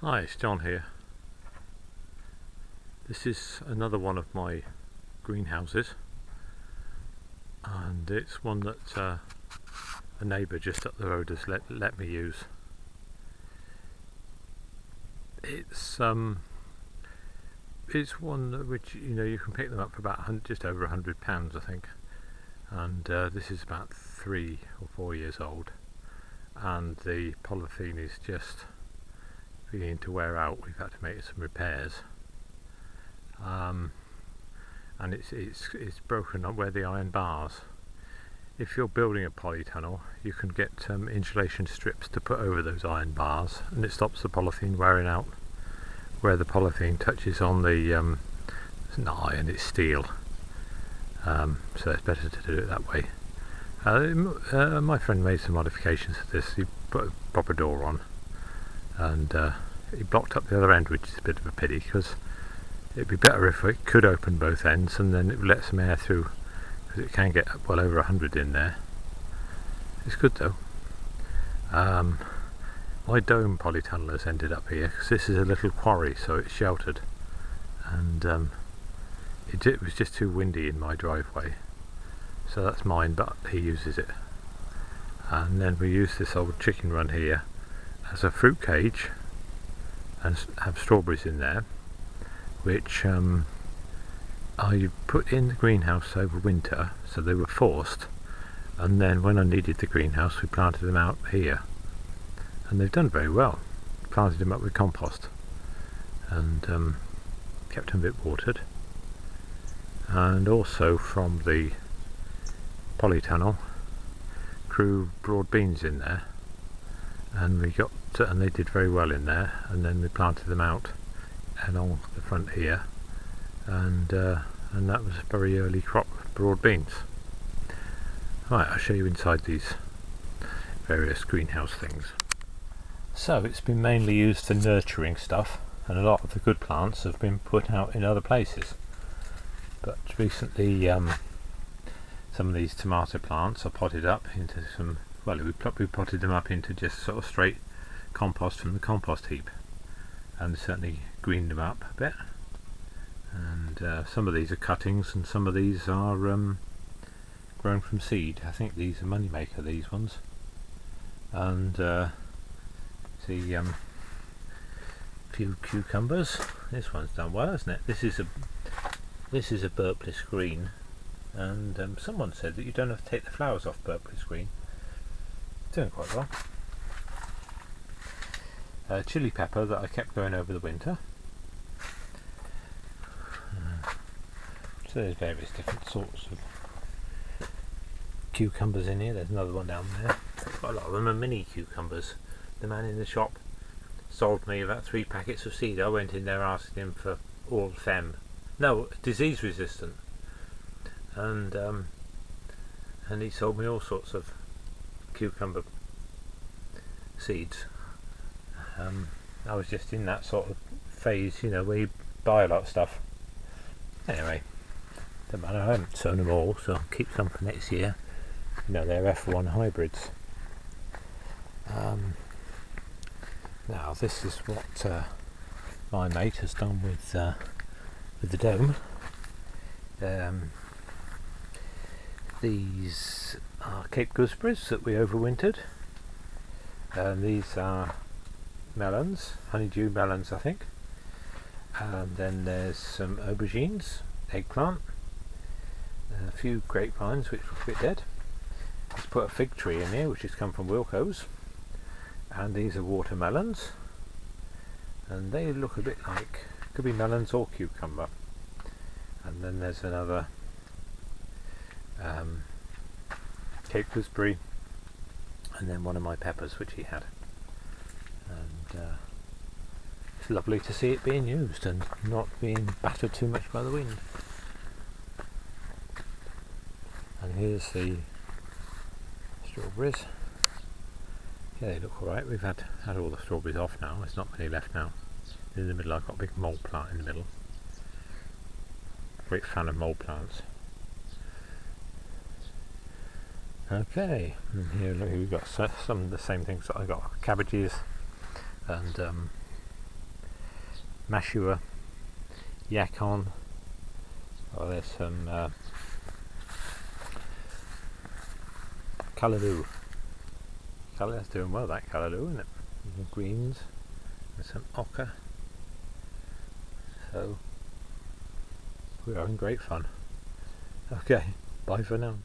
Hi, it's John here. This is another one of my greenhouses, and it's one that a neighbour just up the road has let me use. It's one which you can pick them up for about just over £100, I think, and this is about 3 or 4 years old, and the polythene is just beginning to wear out. We've had to make some repairs, and it's broken up where the iron bars. If you're building a polytunnel, you can get insulation strips to put over those iron bars, and it stops the polythene wearing out where the polythene touches on the it's not iron, it's steel, so it's better to do it that way. My friend made some modifications to this. He put a proper door on, and he blocked up the other end, which is a bit of a pity, because it'd be better if it could open both ends and then it would let some air through, because it can get well over 100 in there. It's good though. My dome polytunnel has ended up here because this is a little quarry, so it's sheltered, and it was just too windy in my driveway, so that's mine, but he uses it. And then we use this old chicken run here as a fruit cage and have strawberries in there, which I put in the greenhouse over winter, so they were forced, and then when I needed the greenhouse we planted them out here, and they've done very well. Planted them up with compost and kept them a bit watered, and also from the polytunnel grew broad beans in there, and they did very well in there, and then we planted them out along the front here, and that was a very early crop of broad beans. Right, I'll show you inside these various greenhouse things. So it's been mainly used for nurturing stuff, and a lot of the good plants have been put out in other places, but recently some of these tomato plants are potted up into some, well, we potted them up into just sort of straight compost from the compost heap, and certainly greened them up a bit. And some of these are cuttings, and some of these are grown from seed. I think these are moneymaker, these ones. And see, few cucumbers. This one's done well, isn't it? This is a burpless green, and someone said that you don't have to take the flowers off burpless green. Doing quite well. Chili pepper that I kept going over the winter. So there's various different sorts of cucumbers in here. There's another one down there. Quite a lot of them are mini cucumbers. The man in the shop sold me about 3 packets of seed. I went in there asking him for all disease resistant, and he sold me all sorts of cucumber seeds. I was just in that sort of phase, where you buy a lot of stuff. Anyway, don't matter, I haven't sown them all, so I'll keep some for next year. They're F1 hybrids. Now this is what my mate has done with the dome. These are Cape gooseberries that we overwintered. These are melons, honeydew melons, I think. And then there's some aubergines, eggplant, a few grapevines which were a bit dead. Let's put a fig tree in here which has come from Wilco's, and these are watermelons, and they look a bit like, could be melons or cucumber. And then there's another Cape gooseberry, and then one of my peppers which he had, and it's lovely to see it being used and not being battered too much by the wind. And here's the strawberries. Yeah, they look alright. We've had all the strawberries off now. There's not many left now. In the middle I've got a big mole plant in the middle. Great fan of mole plants. Okay, and here look, we've got some of the same things that I got. Cabbages and Mashua, Yacon. Oh, there's some Callaloo. That's doing well, that Callaloo, isn't it? Some greens and some ochre. So we're having great fun. Okay, bye for now.